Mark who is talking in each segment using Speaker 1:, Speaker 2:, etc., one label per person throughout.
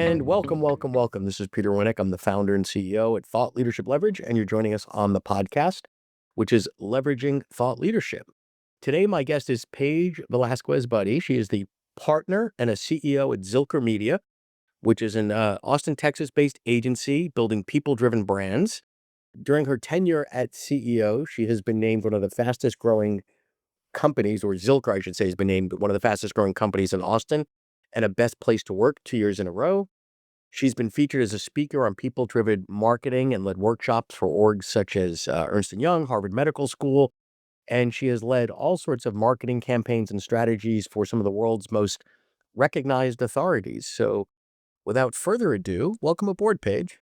Speaker 1: And welcome, welcome, welcome. This is Peter Winnick. I'm the founder and CEO at Thought Leadership Leverage, and you're joining us on the podcast, which is Leveraging Thought Leadership. Today, my guest is Paige Velasquez Buddy. She is the partner and a CEO at Zilker Media, which is an Austin, Texas-based agency building people-driven brands. During her tenure at CEO, she has been named one of the fastest-growing companies, or Zilker, I should say, has been named one of the fastest-growing companies in Austin and a best place to work 2 years in a row. She's been featured as a speaker on people-driven marketing and led workshops for orgs such as Ernst & Young, Harvard Medical School, and she has led all sorts of marketing campaigns and strategies for some of the world's most recognized authorities. So without further ado, welcome aboard, Paige.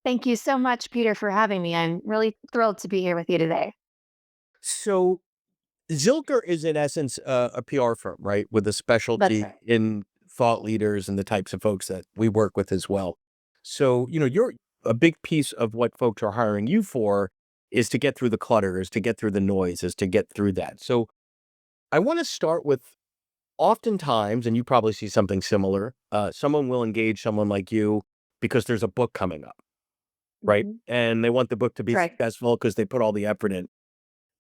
Speaker 2: Thank you so much, Peter, for having me. I'm really thrilled to be here with you today.
Speaker 1: So Zilker is in essence a PR firm, right? With a
Speaker 2: That's
Speaker 1: specialty
Speaker 2: right.
Speaker 1: in thought leaders and the types of folks that we work with as well. So, you're a big piece of what folks are hiring you for is to get through the clutter, is to get through the noise, is to get through that. So I want to start with oftentimes, and you probably see something similar, someone will engage someone like you because there's a book coming up, right?
Speaker 2: Mhm.
Speaker 1: And they want the book to be
Speaker 2: That's right.
Speaker 1: successful because they put all the effort in.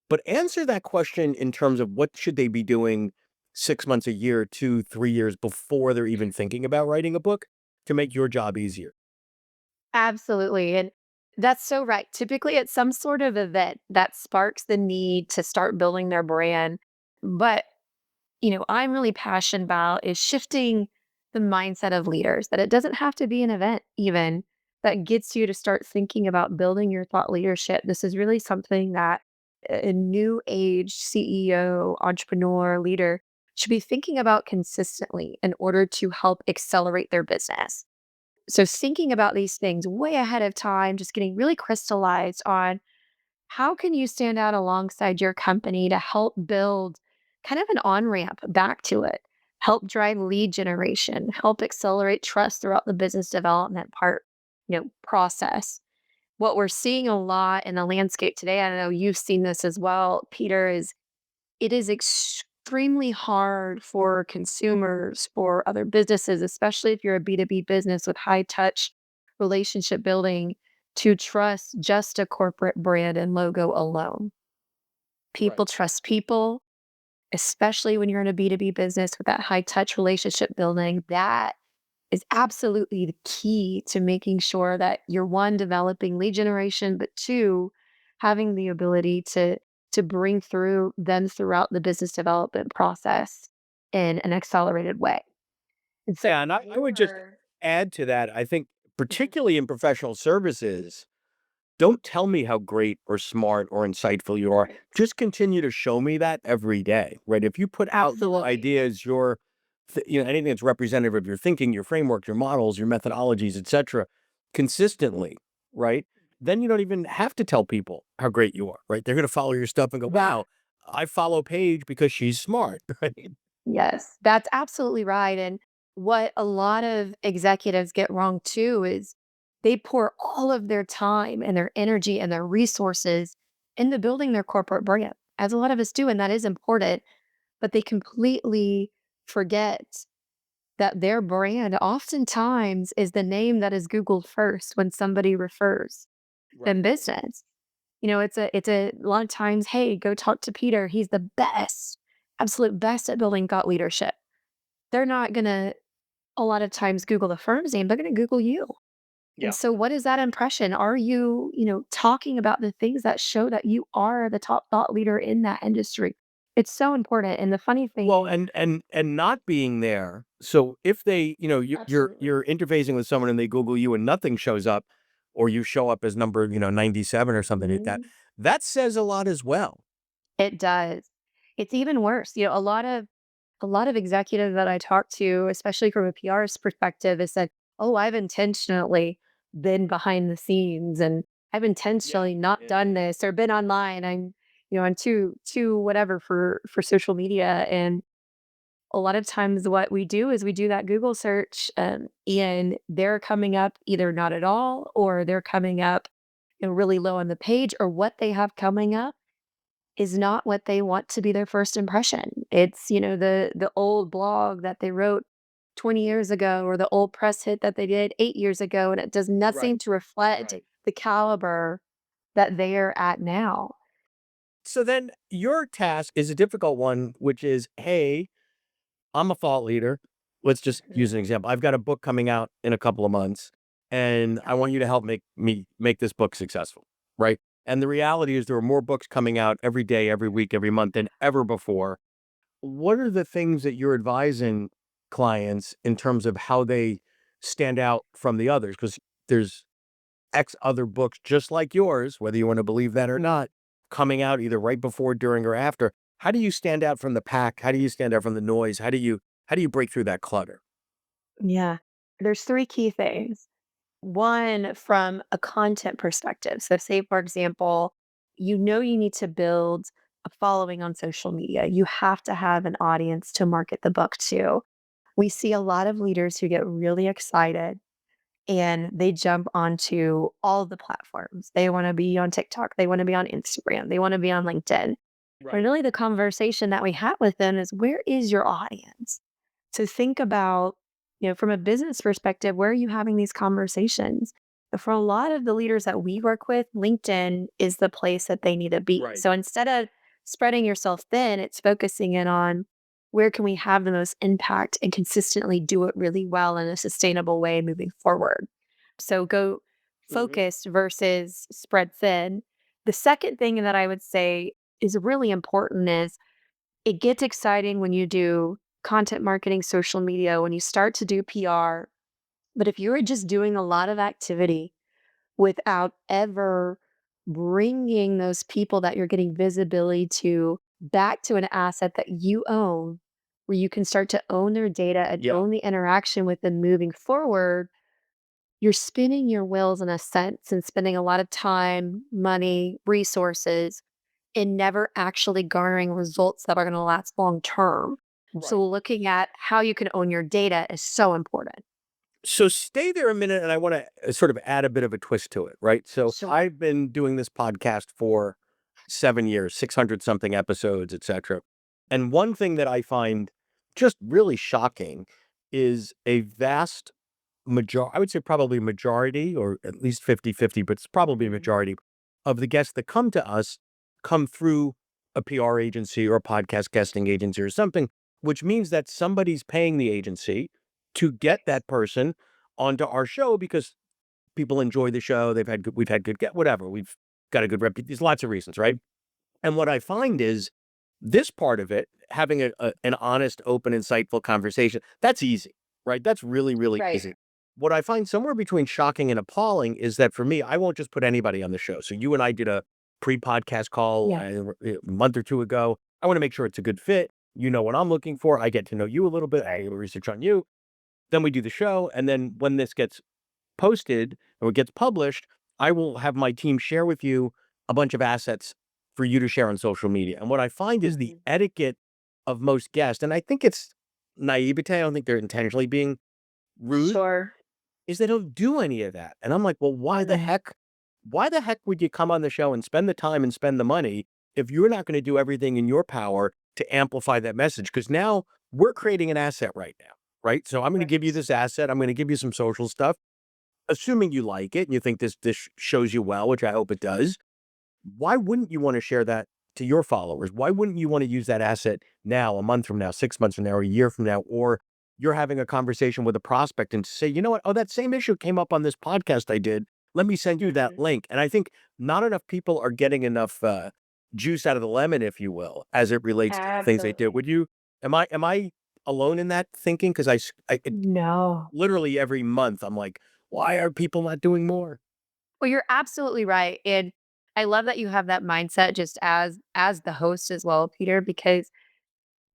Speaker 1: But answer that question in terms of what should they be doing 6 months, a year, 2, 3 years before they're even thinking about writing a book to make your job easier?
Speaker 2: Absolutely. And that's so right. Typically, it's some sort of event that sparks the need to start building their brand. But, I'm really passionate about is shifting the mindset of leaders that it doesn't have to be an event, even that gets you to start thinking about building your thought leadership. This is really something that a new age CEO, entrepreneur, leader should be thinking about consistently in order to help accelerate their business. So, thinking about these things way ahead of time, just getting really crystallized on how can you stand out alongside your company to help build kind of an on-ramp back to it, help drive lead generation, help accelerate trust throughout the business development process. What we're seeing a lot in the landscape today, I know you've seen this as well, Peter, is it is extremely hard for consumers, for other businesses, especially if you're a B2B business with high touch relationship building, to trust just a corporate brand and logo alone.
Speaker 1: Right.
Speaker 2: People trust people, especially when you're in a B2B business with that high touch relationship building. That is absolutely the key to making sure that you're one, developing lead generation, but two, having the ability to bring through them throughout the business development process in an accelerated way. And so
Speaker 1: Yeah, and I would just add to that, I think
Speaker 2: Mhm.
Speaker 1: particularly in professional services, don't tell me how great or smart or insightful you are.
Speaker 2: Right.
Speaker 1: Just continue to show me that every day, right? If you put out your
Speaker 2: Absolutely.
Speaker 1: ideas, anything that's representative of your thinking, your framework, your models, your methodologies, etc., consistently, right? Then you don't even have to tell people how great you are, right? They're going to follow your stuff and go,
Speaker 2: That
Speaker 1: "Wow, I follow Paige because she's smart," right?
Speaker 2: Yes, that's absolutely right. And what a lot of executives get wrong too is they pour all of their time and their energy and their resources into building their corporate brand, as a lot of us do. And that is important, but they completely forget that their brand oftentimes is the name that is Googled first when somebody refers them
Speaker 1: Right.
Speaker 2: business. It's a lot of times, hey, go talk to Peter. He's the best, absolute best at building thought leadership. They're not gonna a lot of times Google the firm's name, they're gonna Google you. And
Speaker 1: Yeah.
Speaker 2: so what is that impression? Are you, talking about the things that show that you are the top thought leader in that industry? It's so important. And the funny thing
Speaker 1: Well,
Speaker 2: is
Speaker 1: and not being there. So if they,
Speaker 2: absolutely.
Speaker 1: you're interfacing with someone and they Google you and nothing shows up, or you show up as number, 97 or something like that,
Speaker 2: Mhm.
Speaker 1: that says a lot as well.
Speaker 2: It does. It's even worse. A lot of executives that I talk to, especially from a PR's perspective, is that, oh, I've intentionally been behind the scenes and I've
Speaker 1: Yeah.
Speaker 2: intentionally not
Speaker 1: Yeah.
Speaker 2: done this or been online. I'm too whatever for social media. And a lot of times what we do is we do that Google search, and they're coming up either not at all or they're coming up really low on the page, or what they have coming up is not what they want to be their first impression. It's, the old blog that they wrote 20 years ago or the old press hit that they did 8 years ago, and it does
Speaker 1: Right.
Speaker 2: nothing to reflect
Speaker 1: Right.
Speaker 2: the caliber that they're at now.
Speaker 1: So then your task is a difficult one, which is, hey, I'm a thought leader. Let's just use
Speaker 2: Mhm.
Speaker 1: an example. I've got a book coming out in a couple of months, and
Speaker 2: Yeah.
Speaker 1: I want you to help make this book successful, right? And the reality is there are more books coming out every day, every week, every month than ever before. What are the things that you're advising clients in terms of how they stand out from the others? Because there's X other books just like yours, whether you want to believe that or not, coming out either right before, during, or after. How do you stand out from the pack? How do you stand out from the noise? How do you break through that clutter?
Speaker 2: Yeah. There's 3 key things. One, from a content perspective. So, say, for example, you need to build a following on social media. You have to have an audience to market the book to. We see a lot of leaders who get really excited and they jump onto all the platforms. They want to be on TikTok, they want to be on Instagram, they want to be on LinkedIn. And
Speaker 1: Right.
Speaker 2: really, the conversation that we have with them is, where is your audience? So think about, from a business perspective, where are you having these conversations? And for a lot of the leaders that we work with, LinkedIn is the place that they need to be.
Speaker 1: Right.
Speaker 2: So instead of spreading yourself thin, it's focusing in on, where can we have the most impact and consistently do it really well in a sustainable way moving forward. So go
Speaker 1: Mhm.
Speaker 2: focused versus spread thin. The second thing that I would say is really important is, it gets exciting when you do content marketing, social media, when you start to do PR. But if you're just doing a lot of activity without ever bringing those people that you're getting visibility to back to an asset that you own, where you can start to own their data and
Speaker 1: Yeah.
Speaker 2: own the interaction with them moving forward, you're spinning your wheels in a sense and spending a lot of time, money, resources, and never actually garnering results that are going to last long term.
Speaker 1: Right.
Speaker 2: So, looking at how you can own your data is so important.
Speaker 1: So stay there a minute, and I want to sort of add a bit of a twist to it, right? So
Speaker 2: Sure.
Speaker 1: I've been doing this podcast for 7 years, 600 something episodes, etc. And one thing that I find just really shocking is a vast I would say probably majority, or at least 50-50, but it's probably a
Speaker 2: Mhm.
Speaker 1: majority of the guests that come to us come through a PR agency or a podcast guesting agency or something, which means that somebody's paying the agency to get
Speaker 2: Yes.
Speaker 1: that person onto our show because people enjoy the show. We've had good get whatever. We've got a good reputation. There's lots of reasons, right? And what I find is this part of it, having an honest, open, insightful conversation, that's easy, right? That's really, really
Speaker 2: Right.
Speaker 1: easy. What I find somewhere between shocking and appalling is that for me, I won't just put anybody on the show. So you and I did a pre-podcast call
Speaker 2: Yeah.
Speaker 1: a month or two ago. I want to make sure it's a good fit. You know what I'm looking for. I get to know you a little bit. I do research on you. Then we do the show. And then when this gets posted or gets published, I will have my team share with you a bunch of assets for you to share on social media. And what I find is the
Speaker 2: Mhm.
Speaker 1: etiquette of most guests, and I think it's naivete, I don't think they're intentionally being rude,
Speaker 2: Sure.
Speaker 1: is they don't do any of that. And I'm like, well,
Speaker 2: Mhm.
Speaker 1: why the heck would you come on the show and spend the time and spend the money if you're not going to do everything in your power to amplify that message? Because now we're creating an asset right now, right? So I'm going to give you
Speaker 2: Right.
Speaker 1: this asset. I'm going to give you some social stuff. Assuming you like it and you think this shows you well, which I hope it does, why wouldn't you wanna share that to your followers? Why wouldn't you wanna use that asset now, a month from now, 6 months from now, or a year from now, or you're having a conversation with a prospect and say, "You know what? Oh, that same issue came up on this podcast I did. Let me send you that
Speaker 2: Mhm.
Speaker 1: link." And I think not enough people are getting enough, juice out of the lemon, if you will, as it relates to the things they do.
Speaker 2: Absolutely.
Speaker 1: Am I alone in that thinking? 'Cause
Speaker 2: No.
Speaker 1: literally every month, I'm like, "Why are people not doing more?"
Speaker 2: Well, you're absolutely right. And I love that you have that mindset just as the host as well, Peter, because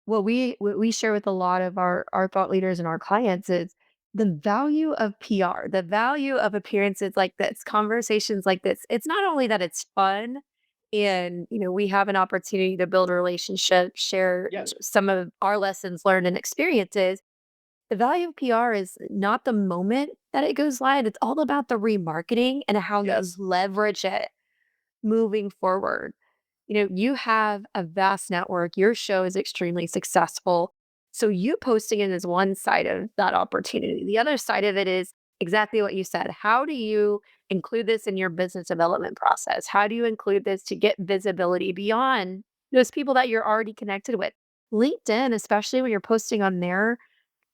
Speaker 2: what we share with a lot of our thought leaders and our clients is the value of PR, the value of appearances like this, conversations like this. It's not only that it's fun and we have an opportunity to build a relationship, share
Speaker 1: Yes.
Speaker 2: some of our lessons learned and experiences. The value of PR is not the moment that it goes live. It's all about the remarketing and how you
Speaker 1: Yes.
Speaker 2: leverage it moving forward. You have a vast network. Your show is extremely successful. So you posting it is one side of that opportunity. The other side of it is exactly what you said. How do you include this in your business development process? How do you include this to get visibility beyond those people that you're already connected with? LinkedIn, especially when you're posting on their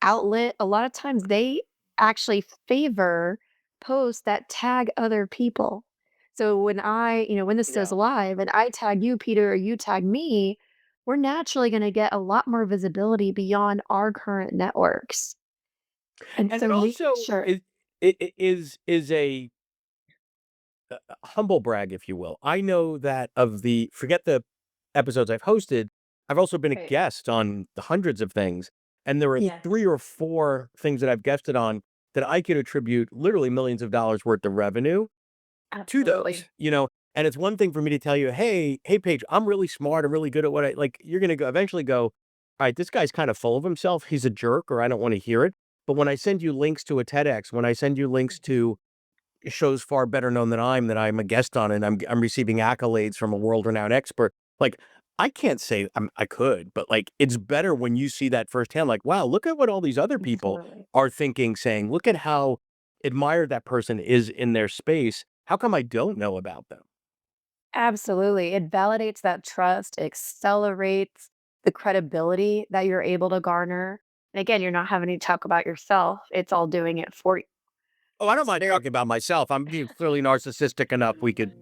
Speaker 2: outlet, a lot of times they actually favor posts that tag other people. So when this goes
Speaker 1: Yeah.
Speaker 2: live and I tag you, Peter, or you tag me, we're naturally going to get a lot more visibility beyond our current networks. And
Speaker 1: And
Speaker 2: so
Speaker 1: it
Speaker 2: making
Speaker 1: also
Speaker 2: sure.
Speaker 1: is a humble brag, if you will. I know that of the forget the episodes I've hosted, I've also been a
Speaker 2: Right.
Speaker 1: guest on the hundreds of things, and there are
Speaker 2: Yes,
Speaker 1: 3 or 4 things that I've guested on that I could attribute literally millions of dollars worth of revenue to those,
Speaker 2: absolutely.
Speaker 1: you know? And it's one thing for me to tell you, "Hey, Paige, I'm really smart, I'm really good at what I" like, you're gonna go eventually go, "Alright, this guy's kinda full of himself, he's a jerk, or I don't wanna hear it." But when I send you links to a TEDx, when I send you links to shows far better known than that I'm a guest on, and I'm receiving accolades from a world-renowned expert, like, I can't say I could, but, like, it's better when you see that firsthand, like, "Wow, look at what all these other people
Speaker 2: Absolutely.
Speaker 1: are thinking, saying, look at how admired that person is in their space. How come I don't know about them?"
Speaker 2: Absolutely. It validates that trust, accelerates the credibility that you're able to garner. And again, you're not having to talk about yourself. It's all doing it for you.
Speaker 1: Oh, I don't mind talking about myself. I'm being clearly narcissistic enough. We could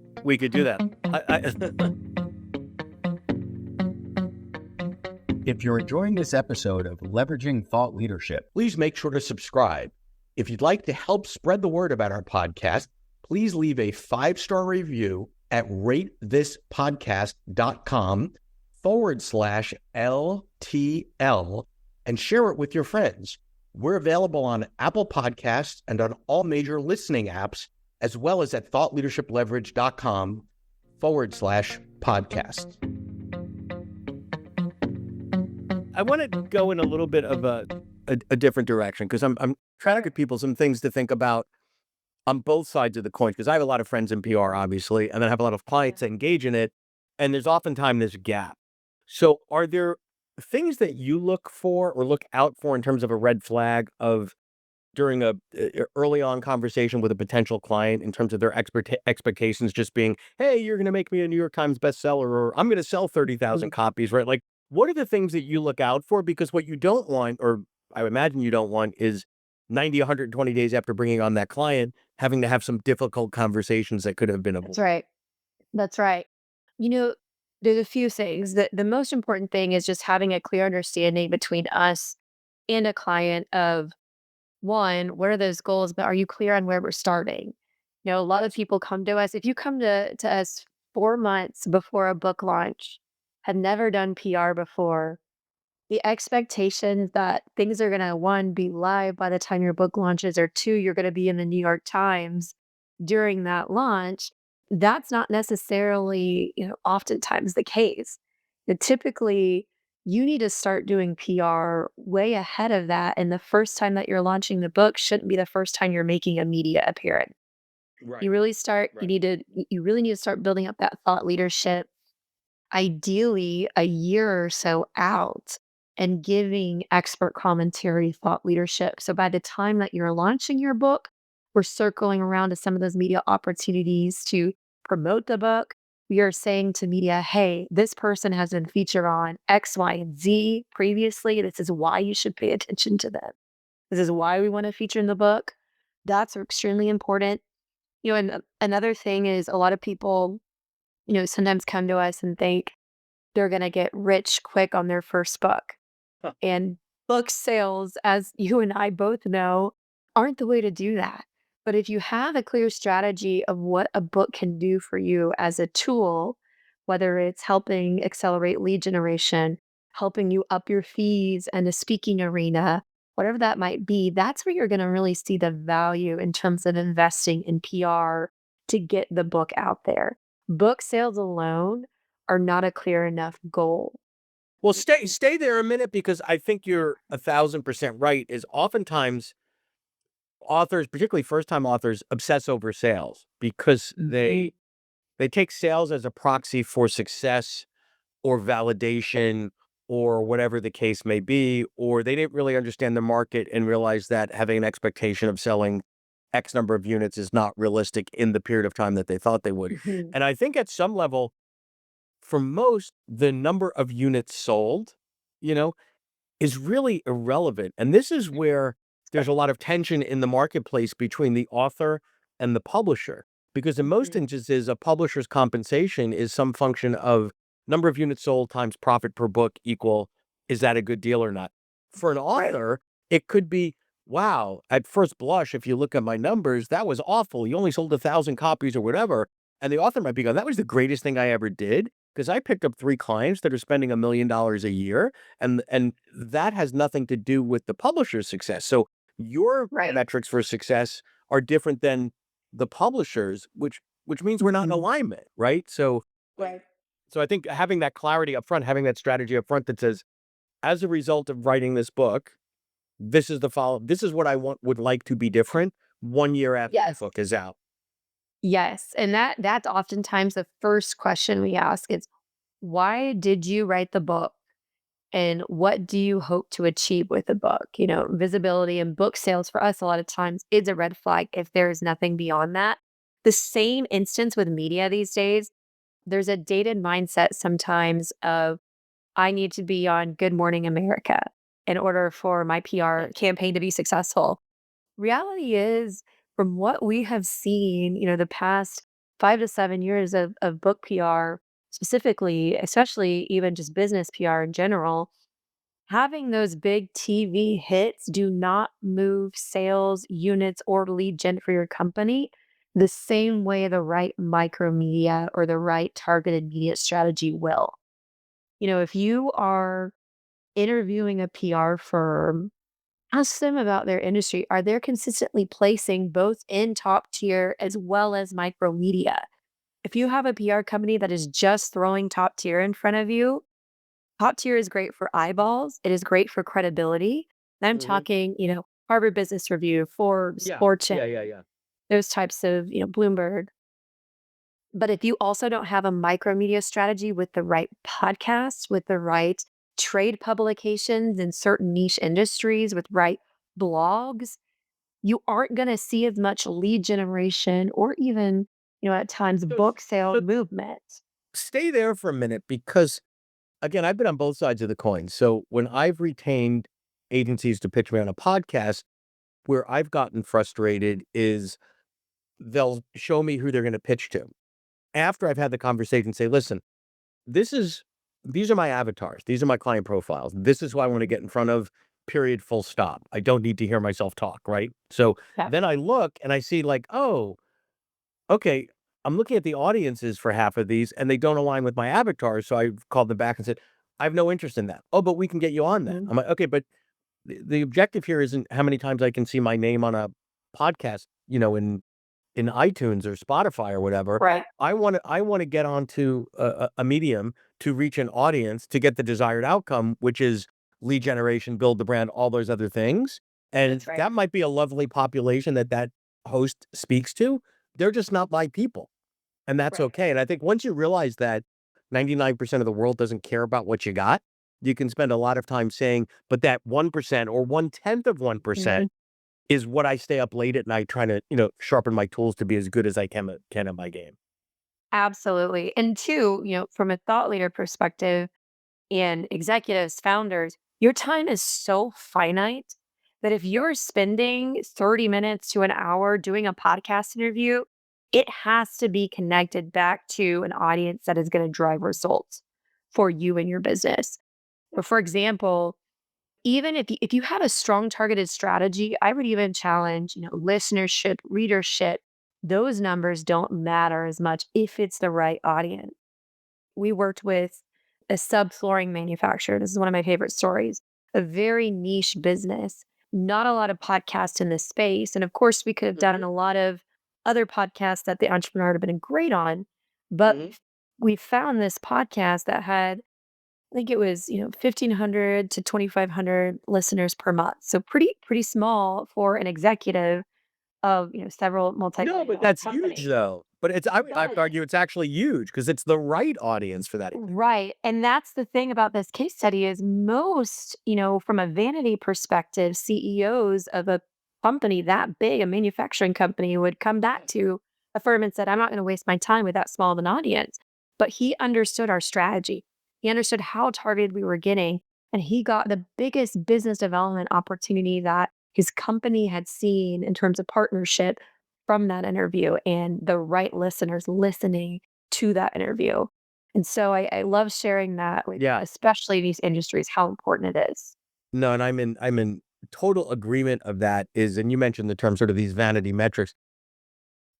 Speaker 1: do that. I If you're enjoying this episode of Leveraging Thought Leadership, please make sure to subscribe. If you'd like to help spread the word about our podcast, please leave a 5-star review at ratethispodcast.com/LTL and share it with your friends. We're available on Apple Podcasts and on all major listening apps, as well as at thoughtleadershipleverage.com/podcast. I want to go in a little bit of a different direction because I'm trying to
Speaker 2: Sure.
Speaker 1: give people some things to think about on both sides of the coin because I have a lot of friends in PR, obviously, and then I have a lot of
Speaker 2: Yeah.
Speaker 1: clients that engage in it, and there's oftentimes this gap. So, are there things that you look for or look out for in terms of a red flag of during a early on conversation with a potential client in terms of their expectations just being, "Hey, you're gonna make me a New York Times bestseller," or "I'm gonna sell 30,000
Speaker 2: Mhm.
Speaker 1: copies," right? Like, what are the things that you look out for? Because what you don't want, or I would imagine you don't want, is 90, 120 days after bringing on that client, having to have some difficult conversations that could have been
Speaker 2: That's
Speaker 1: avoided.
Speaker 2: right. That's right. You know, there's a few things. The most important thing is just having a clear understanding between us and a client of one, what are those goals, but are you clear on where we're starting? A lot of people come to us. If you come to us 4 months before a book launch, had never done PR before, the expectations that things are gonna, 1, be live by the time your book launches, or 2, you're gonna be in the New York Times during that launch, that's not necessarily, oftentimes the case. Typically, you need to start doing PR way ahead of that, and the first time that you're launching the book shouldn't be the first time you're making a media appearance.
Speaker 1: Right,
Speaker 2: You really start you
Speaker 1: right.
Speaker 2: need to you really need to start building up that thought leadership, ideally a year or so out, and giving expert commentary, thought leadership. So by the time that you're launching your book, we're circling around to some of those media opportunities to promote the book. We are saying to media, hey, this person has been featured on X, Y, and Z previously. This is why you should pay attention to them. This is why we want to feature in the book. That's extremely important. And another thing is, a lot of people, sometimes come to us and think they're gonna get rich quick on their first book.
Speaker 1: Huh.
Speaker 2: And book sales, as you and I both know, aren't the way to do that. But if you have a clear strategy of what a book can do for you as a tool, whether it's helping accelerate lead generation, helping you up your fees and a speaking arena, whatever that might be, that's where you're going to really see the value in terms of investing in PR to get the book out there. Book sales alone are not a clear enough goal.
Speaker 1: Well, stay there a minute because I think you're 1,000% right. Is oftentimes authors, particularly first-time authors, obsess over sales because
Speaker 2: Mhm.
Speaker 1: they take sales as a proxy for success or validation or whatever the case may be, or they didn't really understand the market and realize that having an expectation of selling X number of units is not realistic in the period of time that they thought they would.
Speaker 2: Mhm.
Speaker 1: And I think at some level, for most, the number of units sold, you know, is really irrelevant. And this is where there's a lot of tension in the marketplace between the author and the publisher. Because in most
Speaker 2: Mhm.
Speaker 1: instances, a publisher's compensation is some function of number of units sold times profit per book equal, is that a good deal or not? For an
Speaker 2: Right.
Speaker 1: author, it could be, wow, at first blush, if you look at my numbers, that was awful. You only sold 1,000 copies or whatever. And the author might be going, that was the greatest thing I ever did because I picked up 3 clients that are spending $1 million a year, and that has nothing to do with the publisher's success. So your
Speaker 2: Right.
Speaker 1: metrics for success are different than the publishers, which means we're not in
Speaker 2: Mhm.
Speaker 1: alignment, right? So
Speaker 2: Right.
Speaker 1: so I think having that clarity up front, having that strategy up front that says, as a result of writing this book, this is what I would like to be different 1 year after the
Speaker 2: Yes.
Speaker 1: book is out.
Speaker 2: Yes, and that's oftentimes the first question we ask is, "Why did you write the book, and what do you hope to achieve with the book?" Visibility and book sales for us a lot of times is a red flag if there's nothing beyond that. The same instance with media these days, there's a dated mindset sometimes of, "I need to be on Good Morning America in order for my PR campaign to be successful." Reality is, from what we have seen, the past 5 to 7 years of book PR specifically, especially even just business PR in general, having those big TV hits do not move sales, units, or lead gen for your company the same way the right micro media or the right targeted media strategy will. If you are interviewing a PR firm, ask them about their industry. Are they consistently placing both in top tier as well as micro media? If you have a PR company that is just throwing top tier in front of you, top tier is great for eyeballs. It is great for credibility. And I'm
Speaker 1: Mhm.
Speaker 2: talking, Harvard Business Review, Forbes,
Speaker 1: Yeah.
Speaker 2: Fortune,
Speaker 1: Yeah.
Speaker 2: those types of, Bloomberg. But if you also don't have a micro media strategy with the right podcasts, with the right trade publications in certain niche industries, with right blogs, you aren't going to see as much lead generation or even, at times
Speaker 1: So
Speaker 2: book sale
Speaker 1: so
Speaker 2: movement.
Speaker 1: stay there for a minute because again, I've been on both sides of the coin. So when I've retained agencies to pitch me on a podcast, where I've gotten frustrated is they'll show me who they're going to pitch to. After I've had the conversation, say, listen, this is these are my avatars. These are my client profiles. This is who I want to get in front of, period, full stop. I don't need to hear myself talk, right? So
Speaker 2: Yeah.
Speaker 1: then I look and I see like, oh, okay, I'm looking at the audiences for half of these and they don't align with my avatar. So I called them back and said, I have no interest in that. Oh, but we can get you on that.
Speaker 2: Mhm.
Speaker 1: I'm like, okay, but the objective here isn't how many times I can see my name on a podcast, in iTunes or Spotify or whatever.
Speaker 2: Right.
Speaker 1: I wanna get onto a medium to reach an audience to get the desired outcome, which is lead generation, build the brand, all those other things, and
Speaker 2: That's right.
Speaker 1: that might be a lovely population that host speaks to. They're just not my people, and that's
Speaker 2: Right.
Speaker 1: okay, and I think once you realize that 99% of the world doesn't care about what you got, you can spend a lot of time saying, "But that 1% or 1/10 of
Speaker 2: Mhm.
Speaker 1: 1% is what I stay up late at night trying to, sharpen my tools to be as good as I can at my game."
Speaker 2: Absolutely. And two, from a thought leader perspective and executives, founders, your time is so finite that if you're spending 30 minutes to an hour doing a podcast interview, it has to be connected back to an audience that is going to drive results for you and your business. For example, even if you have a strong targeted strategy, I would even challenge, listenership, readership. Those numbers don't matter as much if it's the right audience. We worked with a sub-flooring manufacturer. This is one of my favorite stories. A very niche business, not a lot of podcasts in this space. And of course, we could have done
Speaker 1: Mhm,
Speaker 2: a lot of other podcasts that the entrepreneur would have been great on. But
Speaker 1: mhm.
Speaker 2: we found this podcast that had, I think it was, 1,500 to 2,500 listeners per month. So pretty small for an executive. of, several
Speaker 1: No, but
Speaker 2: multi-billion-dollar
Speaker 1: that's huge
Speaker 2: companies.
Speaker 1: though. But I would
Speaker 2: But
Speaker 1: argue it's actually huge because it's the right audience for that.
Speaker 2: right, and that's the thing about this case study is most, from a vanity perspective, CEOs of a company that big, a manufacturing company, would come back to a firm and said, "I'm not gonna waste my time with that small of an audience." But he understood our strategy. He understood how targeted we were getting, and he got the biggest business development opportunity that his company had seen in terms of partnership from that interview and the right listeners listening to that interview. And so I love sharing that with
Speaker 1: Yeah.
Speaker 2: especially these industries, how important it is.
Speaker 1: No, and I'm in total agreement of that is and you mentioned the term sort of these vanity metrics.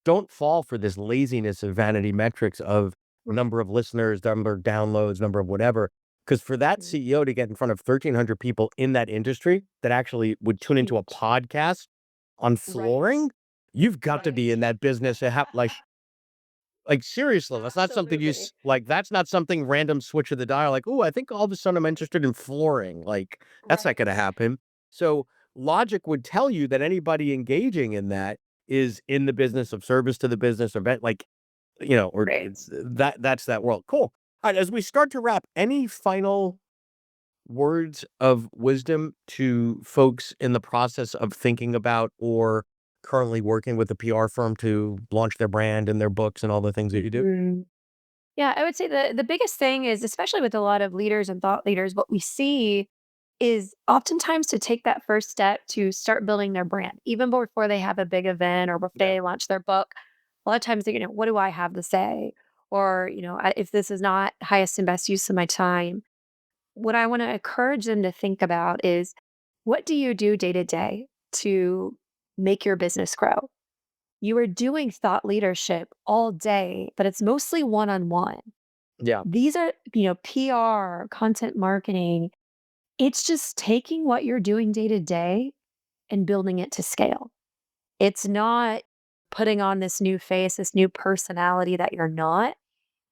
Speaker 1: Don't fall for this laziness of vanity metrics of number of listeners, number of downloads, number of whatever. Because for that
Speaker 2: Mhm.
Speaker 1: CEO to get in front of 1,300 people in that industry that actually would tune into a
Speaker 2: Huge.
Speaker 1: podcast on
Speaker 2: Right.
Speaker 1: flooring, you've got to be
Speaker 2: Right.
Speaker 1: in that business to have like, seriously, that's not something
Speaker 2: Absolutely.
Speaker 1: that's not something random switch of the dial, like, "Ooh, I think all of a sudden I'm interested in flooring." Like, that's not gonna
Speaker 2: Right.
Speaker 1: happen. So, logic would tell you that anybody engaging in that is in the business of service to the business event, like, or
Speaker 2: Right.
Speaker 1: it's that's that world. Cool. Alright, as we start to wrap, any final words of wisdom to folks in the process of thinking about or currently working with a PR firm to launch their brand and their books and all the things that you do?
Speaker 2: Mhm. Yeah, I would say the biggest thing is, especially with a lot of leaders and thought leaders, what we see is oftentimes to take that first step to start building their brand, even before they have a big event or before
Speaker 1: Yeah.
Speaker 2: they launch their book. A lot of times, what do I have to say? Or, if this is not highest and best use of my time, what I want to encourage them to think about is what do you do day to day to make your business grow? You are doing thought leadership all day, but it's mostly one on one.
Speaker 1: Yeah.
Speaker 2: These are, PR, content marketing. It's just taking what you're doing day to day and building it to scale. It's not putting on this new face, this new personality that you're not.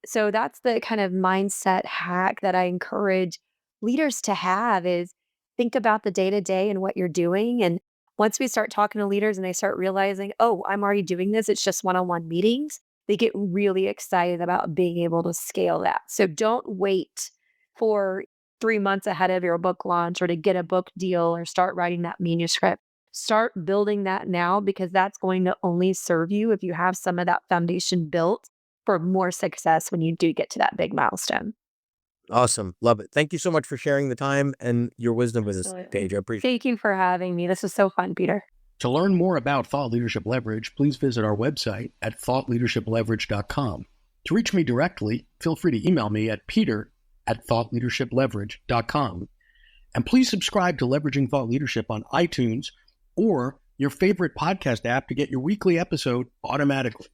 Speaker 2: So that's the kind of mindset hack that I encourage leaders to have is think about the day to day and what you're doing. And once we start talking to leaders and they start realizing, oh, I'm already doing this, it's just one-on-one meetings, they get really excited about being able to scale that. So don't wait for 3 months ahead of your book launch or to get a book deal or start writing that manuscript. Start building that now because that's going to only serve you if you have some of that foundation built for more success when you do get to that big milestone.
Speaker 1: Awesome. Love it. Thank you so much for sharing the time and your wisdom with us,
Speaker 2: Absolutely.
Speaker 1: Paige. I appreciate it.
Speaker 2: Thank you for having me. This was so fun, Peter.
Speaker 1: To learn more about Thought Leadership Leverage, please visit our website at thoughtleadershipleverage.com. To reach me directly, feel free to email me at peter@thoughtleadershipleverage.com. And please subscribe to Leveraging Thought Leadership on iTunes or your favorite podcast app to get your weekly episode automatically.